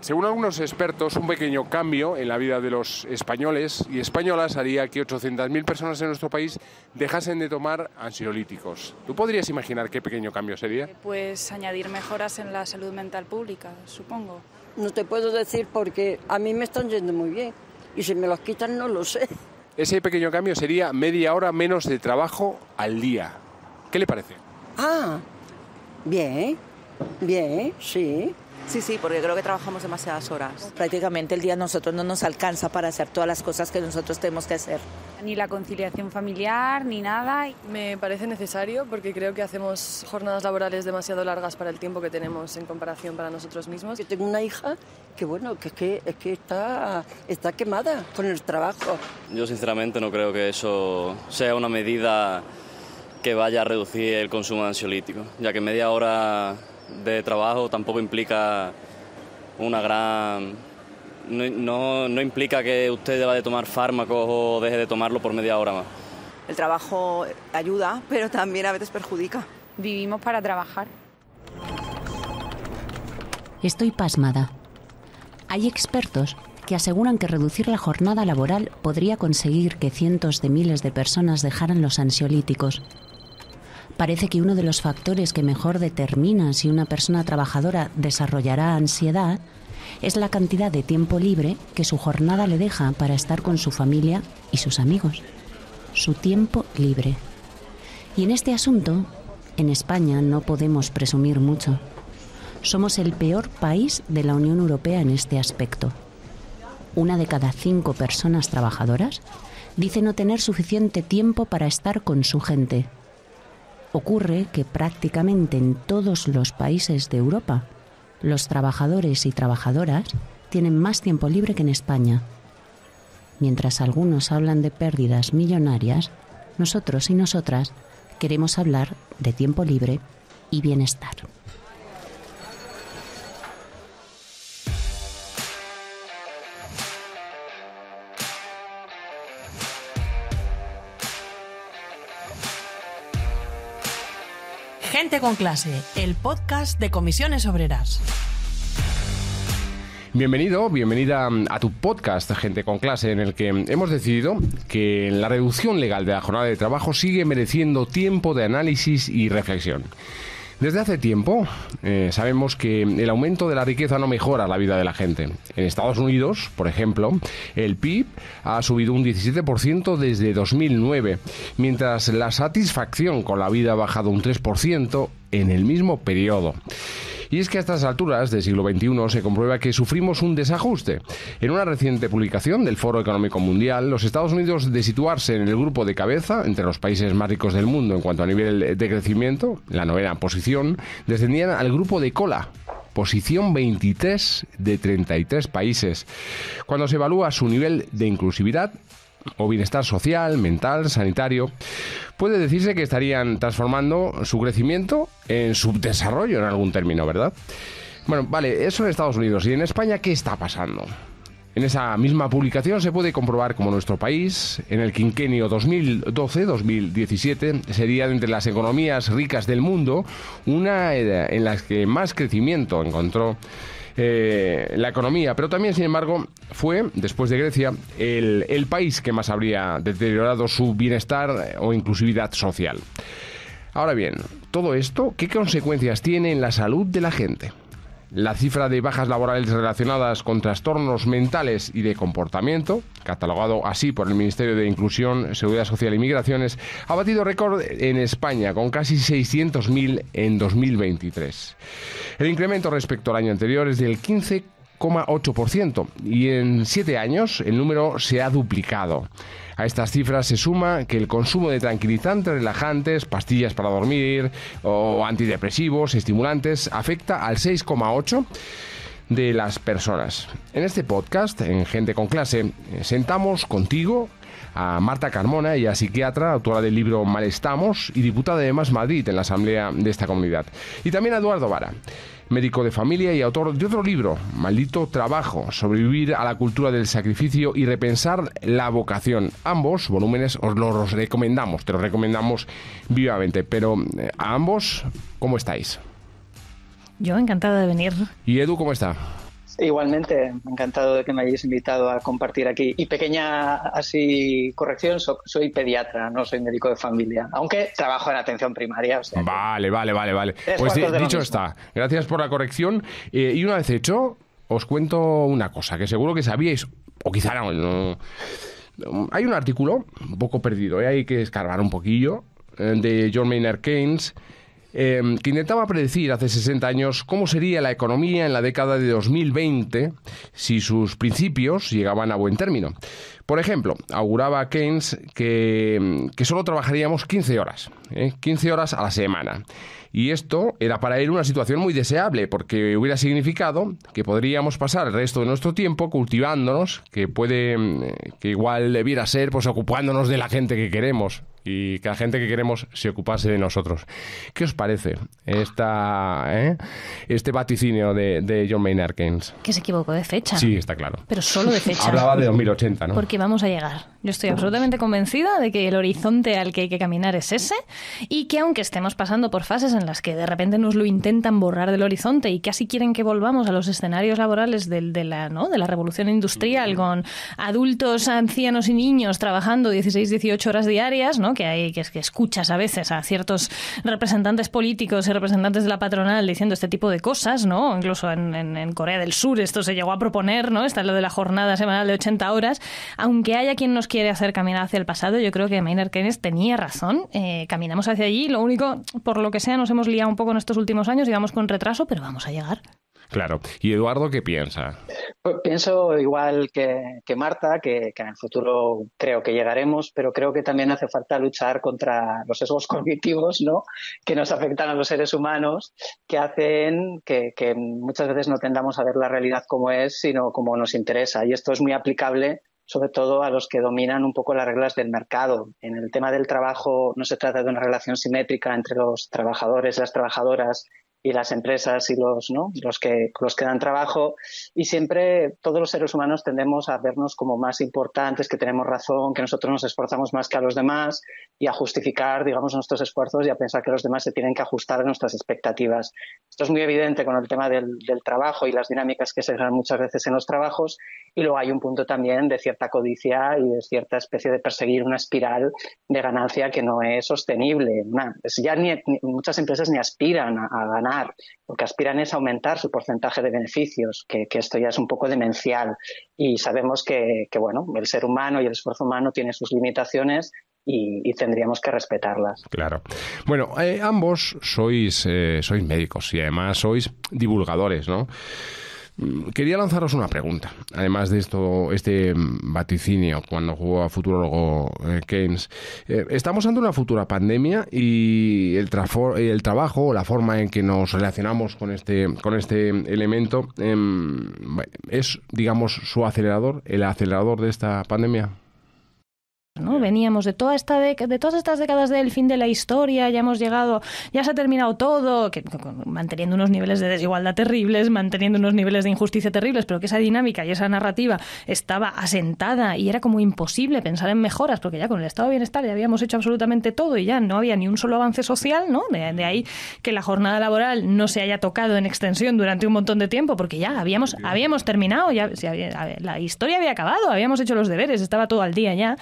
Según algunos expertos, un pequeño cambio en la vida de los españoles y españolas haría que 800.000 personas en nuestro país dejasen de tomar ansiolíticos. ¿Tú podrías imaginar qué pequeño cambio sería? Pues añadir mejoras en la salud mental pública, supongo. No te puedo decir porque a mí me están yendo muy bien y si me los quitan no lo sé. Ese pequeño cambio sería media hora menos de trabajo al día. ¿Qué le parece? Ah, bien, sí. Sí, porque creo que trabajamos demasiadas horas. Prácticamente el día a nosotros no nos alcanza para hacer todas las cosas que nosotros tenemos que hacer. Ni la conciliación familiar, ni nada. Me parece necesario porque creo que hacemos jornadas laborales demasiado largas para el tiempo que tenemos en comparación para nosotros mismos. Yo tengo una hija que bueno, que está quemada con el trabajo. Yo sinceramente no creo que eso sea una medida que vaya a reducir el consumo de ansiolíticos, ya que media hora de trabajo tampoco implica una gran... No implica que usted deba de tomar fármacos o deje de tomarlo por media hora más. El trabajo ayuda, pero también a veces perjudica. Vivimos para trabajar. Estoy pasmada. Hay expertos que aseguran que reducir la jornada laboral podría conseguir que cientos de miles de personas dejaran los ansiolíticos. Parece que uno de los factores que mejor determina si una persona trabajadora desarrollará ansiedad es la cantidad de tiempo libre que su jornada le deja para estar con su familia y sus amigos. Su tiempo libre. Y en este asunto, en España no podemos presumir mucho. Somos el peor país de la Unión Europea en este aspecto. 1 de cada 5 personas trabajadoras dice no tener suficiente tiempo para estar con su gente. Ocurre que prácticamente en todos los países de Europa, los trabajadores y trabajadoras tienen más tiempo libre que en España. Mientras algunos hablan de pérdidas millonarias, nosotros y nosotras queremos hablar de tiempo libre y bienestar. Gente con clase, el podcast de Comisiones Obreras. Bienvenida a tu podcast, Gente con Clase, en el que hemos decidido que la reducción legal de la jornada de trabajo sigue mereciendo tiempo de análisis y reflexión. Desde hace tiempo sabemos que el aumento de la riqueza no mejora la vida de la gente. En Estados Unidos, por ejemplo, el PIB ha subido un 17% desde 2009, mientras la satisfacción con la vida ha bajado un 3% en el mismo periodo. Y es que a estas alturas del siglo XXI se comprueba que sufrimos un desajuste. En una reciente publicación del Foro Económico Mundial, los Estados Unidos, de situarse en el grupo de cabeza entre los países más ricos del mundo en cuanto a nivel de crecimiento, la 9ª posición, descendían al grupo de cola, posición 23 de 33 países. Cuando se evalúa su nivel de inclusividad o bienestar social, mental, sanitario, puede decirse que estarían transformando su crecimiento en subdesarrollo en algún término, ¿verdad? Bueno, vale, eso en Estados Unidos. ¿Y en España qué está pasando? En esa misma publicación se puede comprobar cómo nuestro país, en el quinquenio 2012-2017, sería entre las economías ricas del mundo, una en la que más crecimiento encontró la economía, pero también, sin embargo, fue, después de Grecia, el país que más habría deteriorado su bienestar o inclusividad social. Ahora bien, todo esto, ¿qué consecuencias tiene en la salud de la gente? La cifra de bajas laborales relacionadas con trastornos mentales y de comportamiento, catalogado así por el Ministerio de Inclusión, Seguridad Social y Migraciones, ha batido récord en España, con casi 600.000 en 2023. El incremento respecto al año anterior es del 15,8% y en 7 años el número se ha duplicado. A estas cifras se suma que el consumo de tranquilizantes, relajantes, pastillas para dormir o antidepresivos, estimulantes, afecta al 6,8% de las personas. En este podcast, en Gente con Clase, sentamos contigo a Marta Carmona, ella psiquiatra, autora del libro Mal estamos y diputada de Más Madrid en la asamblea de esta comunidad. Y también a Eduardo Vara, médico de familia y autor de otro libro, Maldito Trabajo, sobrevivir a la cultura del sacrificio y repensar la vocación. Ambos volúmenes os los recomendamos, te los recomendamos vivamente. Pero a ambos, ¿cómo estáis? Yo encantada de venir. ¿Y Edu cómo está? Igualmente, encantado de que me hayáis invitado a compartir aquí. Y pequeña así corrección, soy pediatra, no soy médico de familia, aunque trabajo en atención primaria. O sea, vale. Pues dicho está, gracias por la corrección. Y una vez hecho, os cuento una cosa que seguro que sabíais, o quizá no. Hay un artículo un poco perdido, hay que escarbar un poquillo, de John Maynard Keynes, que intentaba predecir hace 60 años cómo sería la economía en la década de 2020 si sus principios llegaban a buen término. Por ejemplo, auguraba Keynes que solo trabajaríamos 15 horas, 15 horas a la semana. Y esto era para él una situación muy deseable, porque hubiera significado que podríamos pasar el resto de nuestro tiempo cultivándonos, que igual debiera ser pues ocupándonos de la gente que queremos, y que la gente que queremos se ocupase de nosotros. ¿Qué os parece este vaticinio de John Maynard Keynes? Que se equivocó de fecha. Sí, está claro. Pero solo de fecha. Hablaba de 2080, ¿no? Porque vamos a llegar. Yo estoy absolutamente convencida de que el horizonte al que hay que caminar es ese, y que aunque estemos pasando por fases en las que de repente nos lo intentan borrar del horizonte y casi quieren que volvamos a los escenarios laborales de la revolución industrial, con adultos, ancianos y niños trabajando 16, 18 horas diarias, ¿no? Que escuchas a veces a ciertos representantes políticos y representantes de la patronal diciendo este tipo de cosas, ¿no? Incluso en Corea del Sur esto se llegó a proponer, ¿no? Está lo de la jornada semanal de 80 horas. Aunque haya quien nos quiere hacer caminar hacia el pasado, yo creo que Maynard Keynes tenía razón. Caminamos hacia allí. Lo único, por lo que sea, nos hemos liado un poco en estos últimos años y vamos con retraso, pero vamos a llegar. Claro. ¿Y Eduardo qué piensa? Pues pienso igual que Marta, que en el futuro creo que llegaremos, pero creo que también hace falta luchar contra los sesgos cognitivos, ¿no?, que nos afectan a los seres humanos, que hacen que muchas veces no tendamos a ver la realidad como es, sino como nos interesa. Y esto es muy aplicable sobre todo a los que dominan un poco las reglas del mercado. En el tema del trabajo no se trata de una relación simétrica entre los trabajadores, las trabajadoras y las empresas y los que dan trabajo, y siempre todos los seres humanos tendemos a vernos como más importantes, que tenemos razón, que nosotros nos esforzamos más que a los demás, y a justificar, digamos, nuestros esfuerzos y a pensar que los demás se tienen que ajustar a nuestras expectativas. Esto es muy evidente con el tema del trabajo y las dinámicas que se dan muchas veces en los trabajos, y luego hay un punto también de cierta codicia y de cierta especie de perseguir una espiral de ganancia que no es sostenible. Muchas empresas ni aspiran a ganar. Lo que aspiran es aumentar su porcentaje de beneficios, que esto ya es un poco demencial, y sabemos que el ser humano y el esfuerzo humano tiene sus limitaciones y tendríamos que respetarlas. Claro. Bueno, ambos sois médicos y además sois divulgadores, ¿no? Quería lanzaros una pregunta, además de este vaticinio cuando jugó a futurólogo Keynes. Estamos ante una futura pandemia y el trabajo o la forma en que nos relacionamos con este elemento es, digamos, el acelerador de esta pandemia. ¿No? Veníamos de todas estas décadas del fin de la historia, ya hemos llegado, ya se ha terminado todo, manteniendo unos niveles de desigualdad terribles, manteniendo unos niveles de injusticia terribles, pero que esa dinámica y esa narrativa estaba asentada y era como imposible pensar en mejoras, porque ya con el estado de bienestar ya habíamos hecho absolutamente todo y ya no había ni un solo avance social, ¿no? De ahí que la jornada laboral no se haya tocado en extensión durante un montón de tiempo, porque ya habíamos terminado, la historia había acabado, habíamos hecho los deberes, estaba todo al día ya.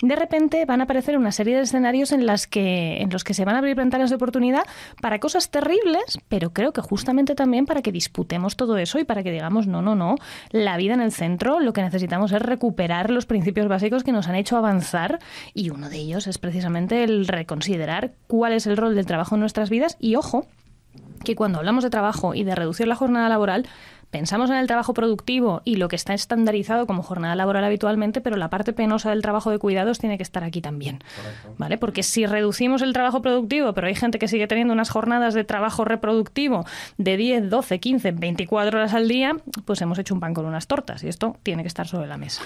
De repente van a aparecer una serie de escenarios en los que se van a abrir ventanas de oportunidad para cosas terribles, pero creo que justamente también para que disputemos todo eso y para que digamos, no, la vida en el centro, lo que necesitamos es recuperar los principios básicos que nos han hecho avanzar, y uno de ellos es precisamente el reconsiderar cuál es el rol del trabajo en nuestras vidas. Y ojo, que cuando hablamos de trabajo y de reducir la jornada laboral, pensamos en el trabajo productivo y lo que está estandarizado como jornada laboral habitualmente, pero la parte penosa del trabajo de cuidados tiene que estar aquí también. Correcto. ¿Vale? Porque si reducimos el trabajo productivo, pero hay gente que sigue teniendo unas jornadas de trabajo reproductivo de 10, 12, 15, 24 horas al día, pues hemos hecho un pan con unas tortas, y esto tiene que estar sobre la mesa.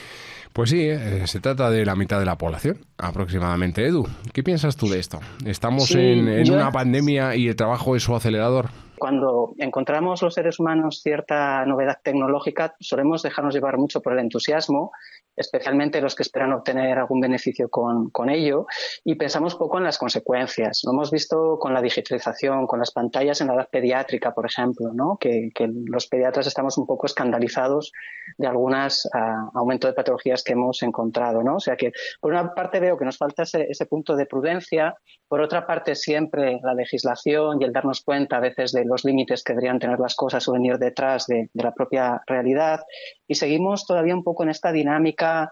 Pues sí, se trata de la mitad de la población, aproximadamente. Edu, ¿qué piensas tú de esto? ¿Estamos en una pandemia y el trabajo es su acelerador? Cuando encontramos los seres humanos cierta novedad tecnológica, solemos dejarnos llevar mucho por el entusiasmo, especialmente los que esperan obtener algún beneficio con ello, y pensamos poco en las consecuencias. Lo hemos visto con la digitalización, con las pantallas en la edad pediátrica, por ejemplo, ¿no? Que los pediatras estamos un poco escandalizados de algunos aumentos de patologías que hemos encontrado, ¿no? O sea que, por una parte, veo que nos falta ese punto de prudencia, por otra parte, siempre la legislación y el darnos cuenta a veces de los límites que deberían tener las cosas o venir detrás de la propia realidad, y seguimos todavía un poco en esta dinámica,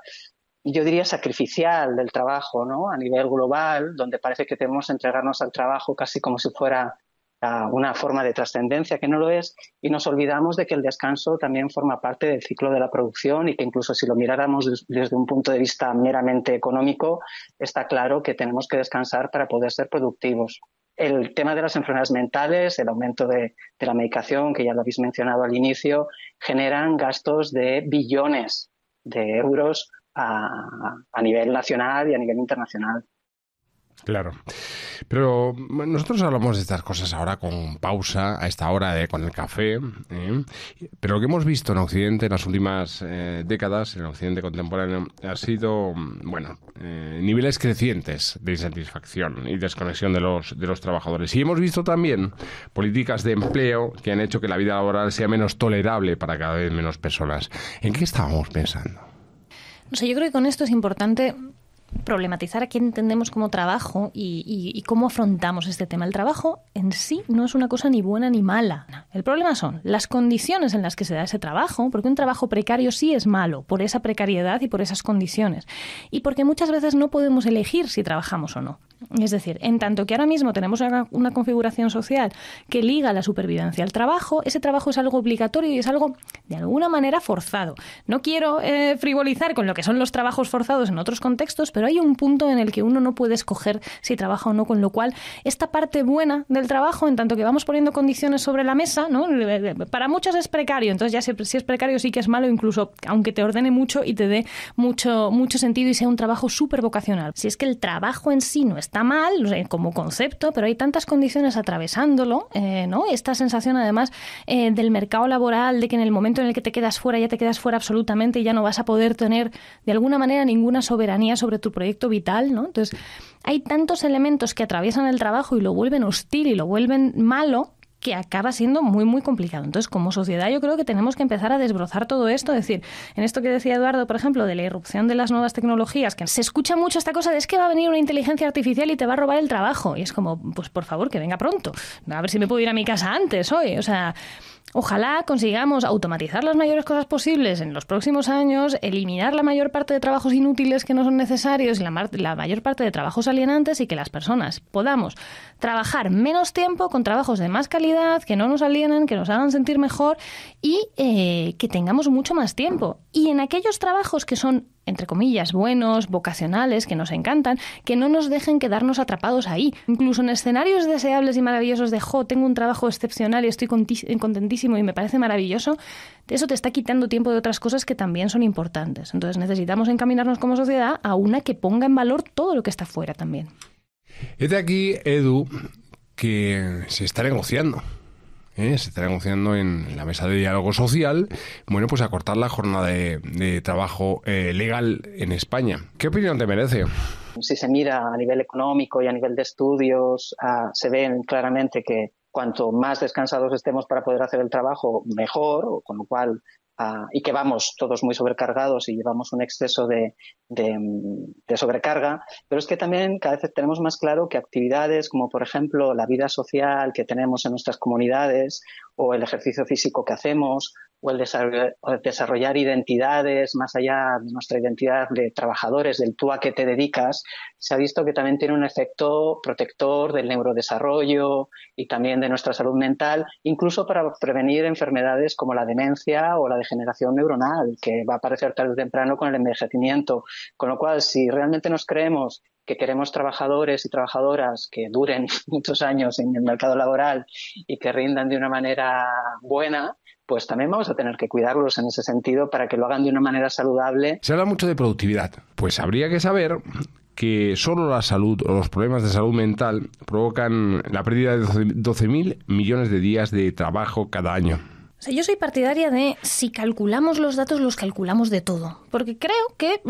yo diría, sacrificial del trabajo, ¿no? A nivel global, donde parece que tenemos que entregarnos al trabajo casi como si fuera una forma de trascendencia, que no lo es, y nos olvidamos de que el descanso también forma parte del ciclo de la producción y que incluso si lo miráramos desde un punto de vista meramente económico, está claro que tenemos que descansar para poder ser productivos. El tema de las enfermedades mentales, el aumento de la medicación, que ya lo habéis mencionado al inicio, generan gastos de billones de euros a nivel nacional y a nivel internacional. Claro. Pero nosotros hablamos de estas cosas ahora con pausa, a esta hora con el café, pero lo que hemos visto en Occidente en las últimas décadas, en el Occidente contemporáneo, ha sido, niveles crecientes de insatisfacción y desconexión de los trabajadores. Y hemos visto también políticas de empleo que han hecho que la vida laboral sea menos tolerable para cada vez menos personas. ¿En qué estábamos pensando? No sé, yo creo que con esto es importante problematizar a qué entendemos como trabajo y cómo afrontamos este tema. El trabajo en sí no es una cosa ni buena ni mala. El problema son las condiciones en las que se da ese trabajo, porque un trabajo precario sí es malo por esa precariedad y por esas condiciones, y porque muchas veces no podemos elegir si trabajamos o no. Es decir, en tanto que ahora mismo tenemos una configuración social que liga la supervivencia al trabajo, ese trabajo es algo obligatorio y es algo de alguna manera forzado. No quiero frivolizar con lo que son los trabajos forzados en otros contextos, pero hay un punto en el que uno no puede escoger si trabaja o no, con lo cual esta parte buena del trabajo, en tanto que vamos poniendo condiciones sobre la mesa, ¿no? Para muchos es precario, entonces ya si es precario sí que es malo, incluso aunque te ordene mucho y te dé mucho sentido y sea un trabajo súper vocacional. Si es que el trabajo en sí no está mal como concepto, pero hay tantas condiciones atravesándolo, ¿no? Esta sensación además del mercado laboral, de que en el momento en el que te quedas fuera, ya te quedas fuera absolutamente y ya no vas a poder tener de alguna manera ninguna soberanía sobre tu proyecto vital, ¿no? Entonces hay tantos elementos que atraviesan el trabajo y lo vuelven hostil y lo vuelven malo, que acaba siendo muy, muy complicado. Entonces, como sociedad, yo creo que tenemos que empezar a desbrozar todo esto. Es decir, en esto que decía Eduardo, por ejemplo, de la irrupción de las nuevas tecnologías, que se escucha mucho esta cosa de es que va a venir una inteligencia artificial y te va a robar el trabajo. Y es como, pues por favor, que venga pronto. A ver si me puedo ir a mi casa antes hoy. O sea, ojalá consigamos automatizar las mayores cosas posibles en los próximos años, eliminar la mayor parte de trabajos inútiles que no son necesarios y la mayor parte de trabajos alienantes, y que las personas podamos trabajar menos tiempo con trabajos de más calidad, que no nos alienen, que nos hagan sentir mejor y que tengamos mucho más tiempo. Y en aquellos trabajos que son, entre comillas, buenos, vocacionales, que nos encantan, que no nos dejen quedarnos atrapados ahí. Incluso en escenarios deseables y maravillosos de tengo un trabajo excepcional y estoy contentísimo y me parece maravilloso, eso te está quitando tiempo de otras cosas que también son importantes. Entonces necesitamos encaminarnos como sociedad a una que ponga en valor todo lo que está fuera también. Es de aquí, Edu, que se está negociando. Se está negociando en la mesa de diálogo social, bueno, pues acortar la jornada de trabajo legal en España. ¿Qué opinión te merece? Si se mira a nivel económico y a nivel de estudios, se ven claramente que cuanto más descansados estemos para poder hacer el trabajo, mejor, con lo cual y que vamos todos muy sobrecargados y llevamos un exceso de sobrecarga, pero es que también cada vez tenemos más claro que actividades como por ejemplo la vida social que tenemos en nuestras comunidades o el ejercicio físico que hacemos o el desarrollar identidades más allá de nuestra identidad de trabajadores, del tú a qué te dedicas, se ha visto que también tiene un efecto protector del neurodesarrollo y también de nuestra salud mental, incluso para prevenir enfermedades como la demencia o la degeneración neuronal, que va a aparecer tarde o temprano con el envejecimiento. Con lo cual, si realmente nos creemos que queremos trabajadores y trabajadoras que duren muchos años en el mercado laboral y que rindan de una manera buena, pues también vamos a tener que cuidarlos en ese sentido para que lo hagan de una manera saludable. Se habla mucho de productividad. Pues habría que saber que solo la salud o los problemas de salud mental provocan la pérdida de 12.000 millones de días de trabajo cada año. O sea, yo soy partidaria de, si calculamos los datos, los calculamos de todo. Porque creo que,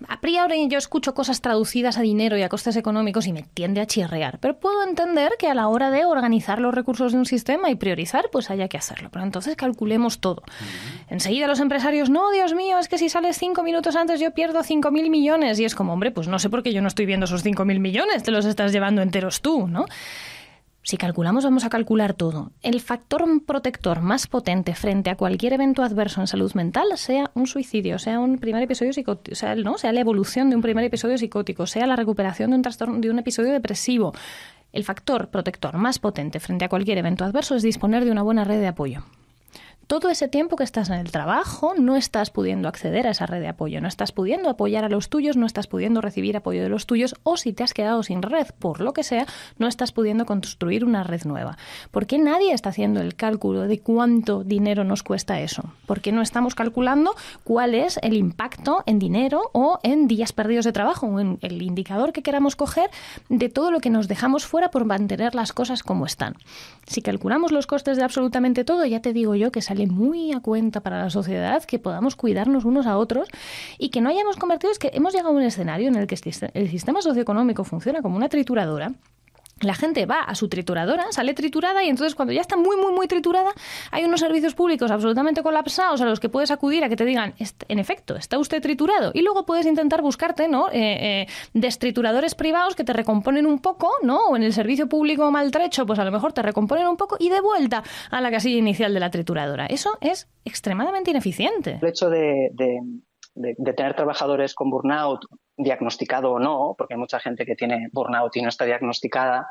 a priori, yo escucho cosas traducidas a dinero y a costes económicos y me tiende a chirriar. Pero puedo entender que a la hora de organizar los recursos de un sistema y priorizar, pues haya que hacerlo. Pero entonces calculemos todo. Enseguida los empresarios, no, Dios mío, es que si sales 5 minutos antes yo pierdo 5.000 millones. Y es como, hombre, pues no sé por qué yo no estoy viendo esos 5.000 millones, te los estás llevando enteros tú, ¿no? Si calculamos, vamos a calcular todo. El factor protector más potente frente a cualquier evento adverso en salud mental, sea un suicidio, sea un primer episodio psicótico, sea la evolución de un primer episodio psicótico, sea la recuperación de un trastorno, de un episodio depresivo. El factor protector más potente frente a cualquier evento adverso es disponer de una buena red de apoyo. Todo ese tiempo que estás en el trabajo no estás pudiendo acceder a esa red de apoyo, no estás pudiendo apoyar a los tuyos, no estás pudiendo recibir apoyo de los tuyos, o si te has quedado sin red, por lo que sea, no estás pudiendo construir una red nueva. ¿Por qué nadie está haciendo el cálculo de cuánto dinero nos cuesta eso? ¿Por qué no estamos calculando cuál es el impacto en dinero o en días perdidos de trabajo, o en el indicador que queramos coger de todo lo que nos dejamos fuera por mantener las cosas como están? Si calculamos los costes de absolutamente todo, ya te digo yo que sale muy a cuenta para la sociedad que podamos cuidarnos unos a otros y que no hayamos convertido, es que hemos llegado a un escenario en el que el sistema socioeconómico funciona como una trituradora. La gente va a su trituradora, sale triturada y entonces cuando ya está muy, muy, muy triturada hay unos servicios públicos absolutamente colapsados a los que puedes acudir a que te digan, en efecto, está usted triturado. Y luego puedes intentar buscarte, ¿no? Destrituradores privados que te recomponen un poco, ¿no? O en el servicio público maltrecho, pues a lo mejor te recomponen un poco y de vuelta a la casilla inicial de la trituradora. Eso es extremadamente ineficiente. El hecho de tener trabajadores con burnout, diagnosticado o no, porque hay mucha gente que tiene burnout y no está diagnosticada,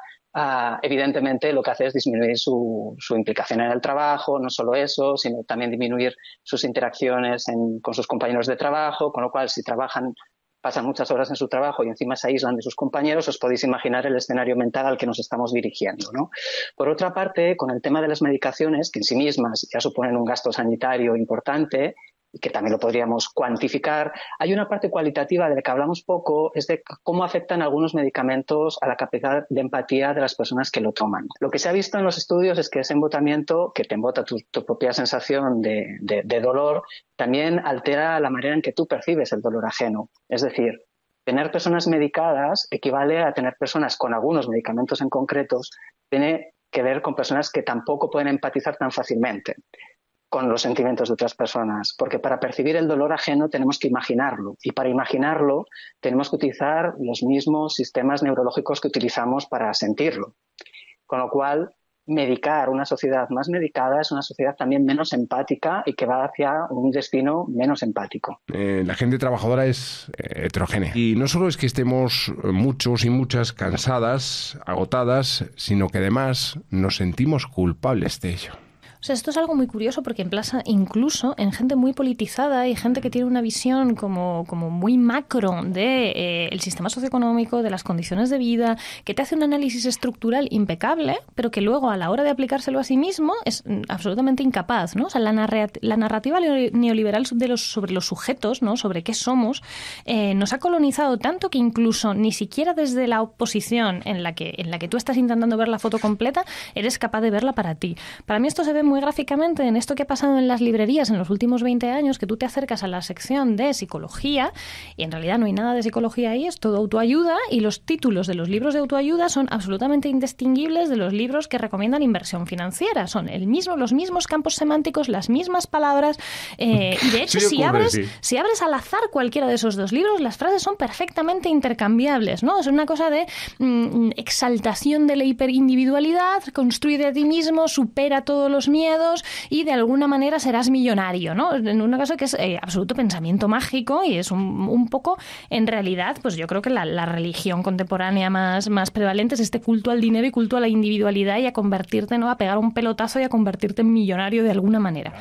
evidentemente lo que hace es disminuir su implicación en el trabajo, no solo eso, sino también disminuir sus interacciones con sus compañeros de trabajo, con lo cual si pasan muchas horas en su trabajo y encima se aíslan de sus compañeros, os podéis imaginar el escenario mental al que nos estamos dirigiendo, ¿no? Por otra parte, con el tema de las medicaciones, que en sí mismas ya suponen un gasto sanitario importante, y que también lo podríamos cuantificar, hay una parte cualitativa de la que hablamos poco, es de cómo afectan algunos medicamentos a la capacidad de empatía de las personas que lo toman. Lo que se ha visto en los estudios es que ese embotamiento, que te embota tu propia sensación de dolor, también altera la manera en que tú percibes el dolor ajeno. Es decir, tener personas medicadas equivale a tener personas con algunos medicamentos en concretos, tiene que ver con personas que tampoco pueden empatizar tan fácilmente con los sentimientos de otras personas, porque para percibir el dolor ajeno tenemos que imaginarlo, y para imaginarlo tenemos que utilizar los mismos sistemas neurológicos que utilizamos para sentirlo. Con lo cual, medicar una sociedad más medicada es una sociedad también menos empática y que va hacia un destino menos empático. La gente trabajadora es heterogénea. Y no solo es que estemos muchos y muchas cansadas, agotadas, sino que además nos sentimos culpables de ello. O sea, esto es algo muy curioso porque emplaza incluso en gente muy politizada y gente que tiene una visión como muy macro de el sistema socioeconómico, de las condiciones de vida, que te hace un análisis estructural impecable, pero que luego a la hora de aplicárselo a sí mismo es absolutamente incapaz, ¿no? O sea, la narrativa neoliberal sobre los sujetos, ¿no? Sobre qué somos, nos ha colonizado tanto que incluso ni siquiera desde la oposición en la que tú estás intentando ver la foto completa, eres capaz de verla para ti. Para mí esto se ve muy gráficamente en esto que ha pasado en las librerías en los últimos 20 años, que tú te acercas a la sección de psicología y en realidad no hay nada de psicología ahí, es todo autoayuda, y los títulos de los libros de autoayuda son absolutamente indistinguibles de los libros que recomiendan inversión financiera. Son los mismos campos semánticos, las mismas palabras, y de hecho si abres al azar cualquiera de esos dos libros, las frases son perfectamente intercambiables, ¿no? Es una cosa de exaltación de la hiperindividualidad, construye de ti mismo, supera todos los miedos y de alguna manera serás millonario, ¿no? En un caso que es absoluto pensamiento mágico y es un poco, en realidad, pues yo creo que la religión contemporánea más prevalente es este culto al dinero y culto a la individualidad y a convertirte, ¿no? A pegar un pelotazo y a convertirte en millonario de alguna manera.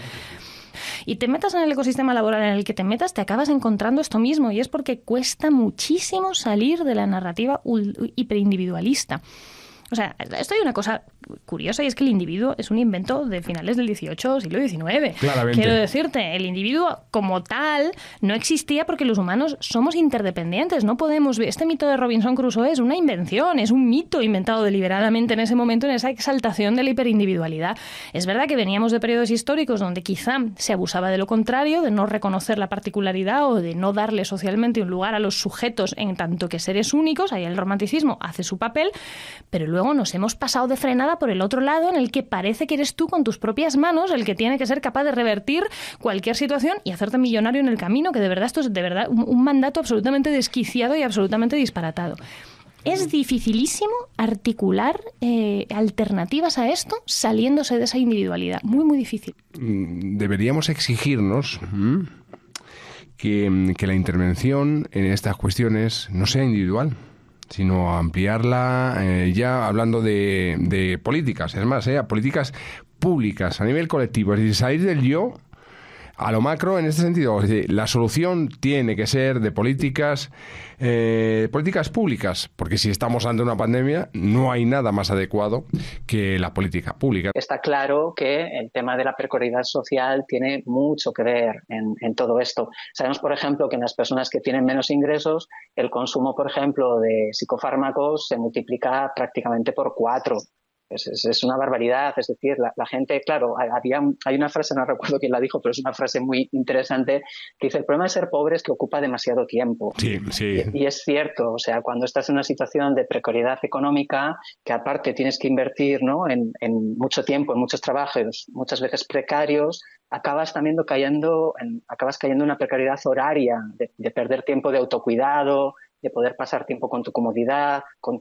Y te metas en el ecosistema laboral en el que te metas, te acabas encontrando esto mismo, y es porque cuesta muchísimo salir de la narrativa hiperindividualista. O sea, esto hay una cosa curiosa y es que el individuo es un invento de finales del XVIII, siglo XIX. Claramente. Quiero decirte, el individuo como tal no existía porque los humanos somos interdependientes. No podemos... Este mito de Robinson Crusoe es una invención, es un mito inventado deliberadamente en ese momento, en esa exaltación de la hiperindividualidad. Es verdad que veníamos de periodos históricos donde quizá se abusaba de lo contrario, de no reconocer la particularidad o de no darle socialmente un lugar a los sujetos en tanto que seres únicos. Ahí el romanticismo hace su papel, pero luego nos hemos pasado de frenada por el otro lado, en el que parece que eres tú con tus propias manos el que tiene que ser capaz de revertir cualquier situación y hacerte millonario en el camino, que de verdad esto es de verdad un mandato absolutamente desquiciado y absolutamente disparatado. Es dificilísimo articular alternativas a esto saliéndose de esa individualidad. Muy, muy difícil. Deberíamos exigirnos que la intervención en estas cuestiones no sea individual, sino ampliarla, ya hablando de políticas, es más, políticas públicas a nivel colectivo, es decir, salir del yo a lo macro en este sentido. Es decir, la solución tiene que ser de políticas públicas, porque si estamos ante una pandemia no hay nada más adecuado que la política pública. Está claro que el tema de la precariedad social tiene mucho que ver en todo esto. Sabemos, por ejemplo, que en las personas que tienen menos ingresos, el consumo, por ejemplo, de psicofármacos se multiplica prácticamente por 4. Es una barbaridad, es decir, la gente, claro, hay una frase, no recuerdo quién la dijo, pero es una frase muy interesante que dice: el problema de ser pobre es que ocupa demasiado tiempo. Sí. Y es cierto, o sea, cuando estás en una situación de precariedad económica, que aparte tienes que invertir, ¿no?, en mucho tiempo, en muchos trabajos, muchas veces precarios, acabas cayendo en una precariedad horaria, de perder tiempo de autocuidado, de poder pasar tiempo con tu comunidad, con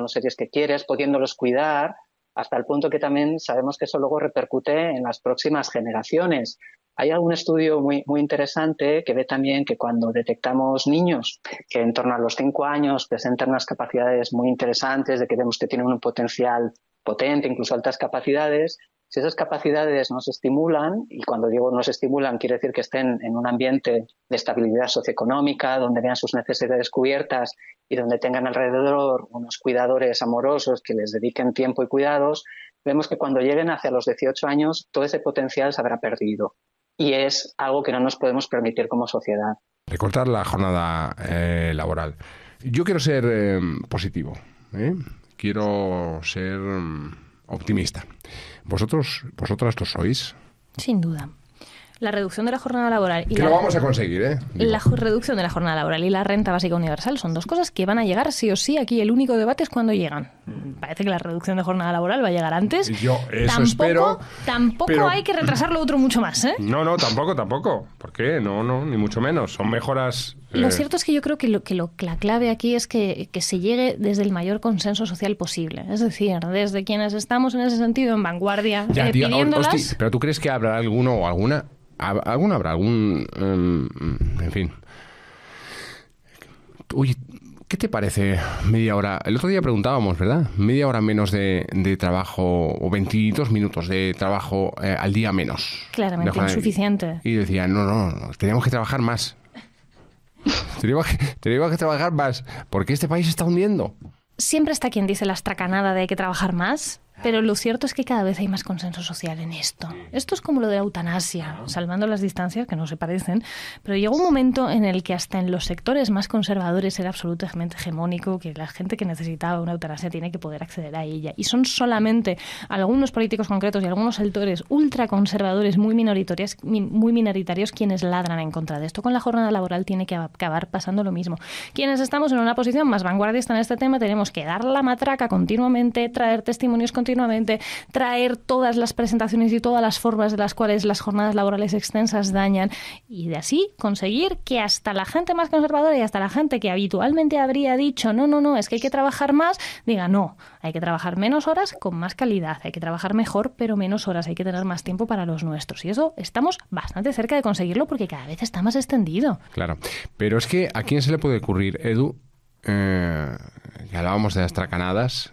los seres que quieres, pudiéndolos cuidar, hasta el punto que también sabemos que eso luego repercute en las próximas generaciones. Hay algún estudio muy, muy interesante que ve también que cuando detectamos niños que en torno a los 5 años presentan unas capacidades muy interesantes, de que vemos que tienen un potencial potente, incluso altas capacidades, si esas capacidades no se estimulan, y cuando digo no se estimulan quiere decir que estén en un ambiente de estabilidad socioeconómica, donde vean sus necesidades cubiertas y donde tengan alrededor unos cuidadores amorosos que les dediquen tiempo y cuidados, vemos que cuando lleguen hacia los 18 años todo ese potencial se habrá perdido. Y es algo que no nos podemos permitir como sociedad. Recortar la jornada laboral. Yo quiero ser positivo, quiero ser optimista. ¿Vosotras lo sois? Sin duda. La reducción de la jornada laboral y lo vamos a conseguir, La reducción de la jornada laboral y la renta básica universal son dos cosas que van a llegar sí o sí. Aquí el único debate es cuándo llegan. Parece que la reducción de jornada laboral va a llegar antes. Yo eso espero. Tampoco hay que retrasar lo otro mucho más, ¿eh? No, tampoco. ¿Por qué? No, ni mucho menos. Son mejoras. Lo cierto es que yo creo que la clave aquí es que se llegue desde el mayor consenso social posible. Es decir, desde quienes estamos en ese sentido en vanguardia pidiéndolas. Hostia, pero ¿tú crees que habrá alguno o alguna? En fin. Uy, ¿qué te parece media hora? El otro día preguntábamos, ¿verdad? Media hora menos de trabajo o 22 minutos de trabajo al día menos. Claramente insuficiente. Y decían, no, teníamos que trabajar más. Teníamos que trabajar más, porque este país se está hundiendo. Siempre está quien dice la estracanada de hay que trabajar más, pero lo cierto es que cada vez hay más consenso social en esto. Esto es como lo de la eutanasia, salvando las distancias, que no se parecen, pero llegó un momento en el que hasta en los sectores más conservadores era absolutamente hegemónico que la gente que necesitaba una eutanasia tiene que poder acceder a ella. Y son solamente algunos políticos concretos y algunos sectores ultraconservadores muy minoritarios quienes ladran en contra de esto. Con la jornada laboral tiene que acabar pasando lo mismo. Quienes estamos en una posición más vanguardista en este tema tenemos que dar la matraca continuamente, traer testimonios continuamente, traer todas las presentaciones y todas las formas de las cuales las jornadas laborales extensas dañan, y de así conseguir que hasta la gente más conservadora y hasta la gente que habitualmente habría dicho no, es que hay que trabajar más, diga no, hay que trabajar menos horas con más calidad, hay que trabajar mejor pero menos horas, hay que tener más tiempo para los nuestros, y eso estamos bastante cerca de conseguirlo porque cada vez está más extendido. Claro, pero es que ¿a quién se le puede ocurrir, Edu, que hablábamos de las tracanadas,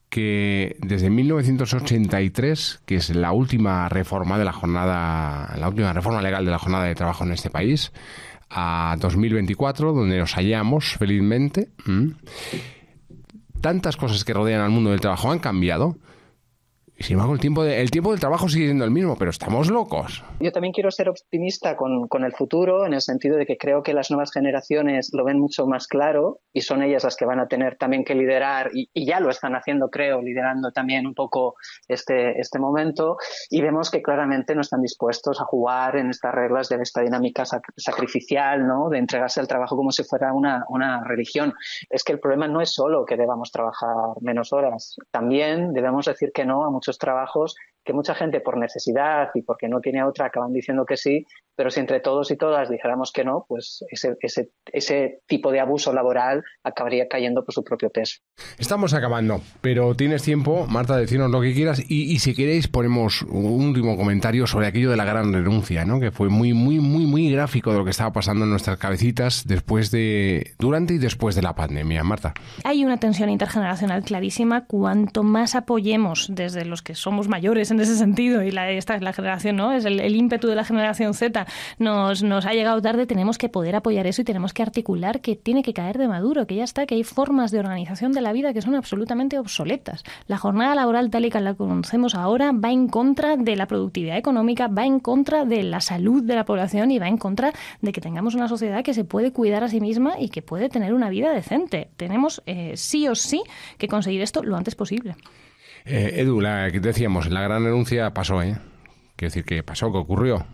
que desde 1983, que es la última reforma de la reforma legal de la jornada de trabajo en este país, a 2024, donde nos hallamos felizmente, tantas cosas que rodean al mundo del trabajo han cambiado. Y sin embargo, el tiempo del trabajo sigue siendo el mismo, pero estamos locos. Yo también quiero ser optimista con el futuro, en el sentido de que creo que las nuevas generaciones lo ven mucho más claro y son ellas las que van a tener también que liderar, y ya lo están haciendo, creo, liderando también un poco este momento, y vemos que claramente no están dispuestos a jugar en estas reglas de esta dinámica sacrificial, ¿no? De entregarse al trabajo como si fuera una religión. Es que el problema no es solo que debamos trabajar menos horas, también debemos decir que no a muchos trabajos que mucha gente por necesidad y porque no tiene otra acaban diciendo que sí, pero si entre todos y todas dijéramos que no, pues ese tipo de abuso laboral acabaría cayendo por su propio peso. Estamos acabando, pero tienes tiempo, Marta, de decirnos lo que quieras y si queréis ponemos un último comentario sobre aquello de la gran renuncia, ¿no? Que fue muy gráfico de lo que estaba pasando en nuestras cabecitas durante y después de la pandemia. Marta. Hay una tensión intergeneracional clarísima. Cuanto más apoyemos desde los que somos mayores en ese sentido, y esta es la generación, ¿no? Es el ímpetu de la generación Z, nos ha llegado tarde, tenemos que poder apoyar eso y tenemos que articular que tiene que caer de maduro, que ya está, que hay formas de organización de la vida que son absolutamente obsoletas. La jornada laboral tal y como la conocemos ahora va en contra de la productividad económica, va en contra de la salud de la población y va en contra de que tengamos una sociedad que se puede cuidar a sí misma y que puede tener una vida decente. Tenemos sí o sí que conseguir esto lo antes posible. Edu, que decíamos, la gran renuncia pasó, ¿eh? Quiero decir que pasó, que ocurrió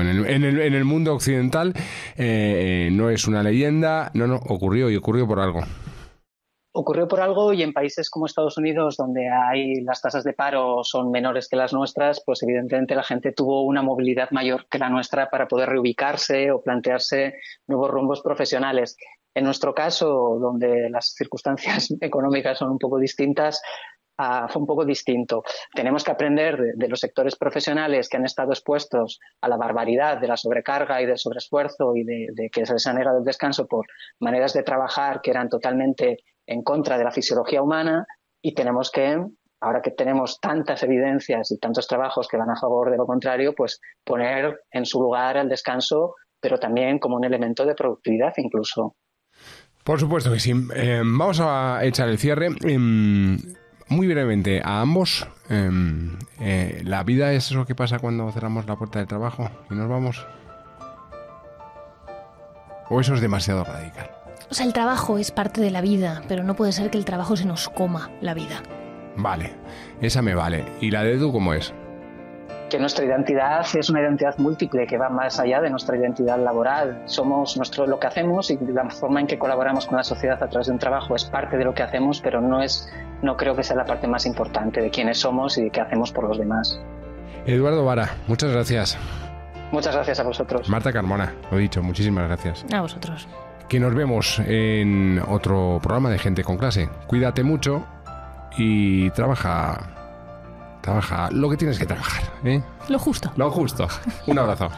en el mundo occidental, no es una leyenda, ocurrió por algo. Ocurrió por algo, y en países como Estados Unidos, donde las tasas de paro son menores que las nuestras, pues evidentemente la gente tuvo una movilidad mayor que la nuestra para poder reubicarse o plantearse nuevos rumbos profesionales. En nuestro caso, donde las circunstancias económicas son un poco distintas, fue un poco distinto. Tenemos que aprender de los sectores profesionales que han estado expuestos a la barbaridad de la sobrecarga y del sobreesfuerzo y de que se les ha negado el descanso por maneras de trabajar que eran totalmente en contra de la fisiología humana, y tenemos que, ahora que tenemos tantas evidencias y tantos trabajos que van a favor de lo contrario, pues poner en su lugar el descanso, pero también como un elemento de productividad incluso. Por supuesto que sí. Vamos a echar el cierre. Muy brevemente, a ambos, ¿la vida es eso que pasa cuando cerramos la puerta del trabajo y nos vamos? ¿O eso es demasiado radical? O sea, el trabajo es parte de la vida, pero no puede ser que el trabajo se nos coma la vida. Vale, esa me vale. ¿Y la de Edu cómo es? Que nuestra identidad es una identidad múltiple que va más allá de nuestra identidad laboral. Somos lo que hacemos, y la forma en que colaboramos con la sociedad a través de un trabajo es parte de lo que hacemos, pero no creo que sea la parte más importante de quiénes somos y de qué hacemos por los demás. Eduardo Vara, muchas gracias. Muchas gracias a vosotros. Marta Carmona, lo he dicho, muchísimas gracias. A vosotros. Que nos vemos en otro programa de Gente con Clase. Cuídate mucho y trabaja lo que tienes que trabajar, ¿eh? Lo justo. Un abrazo.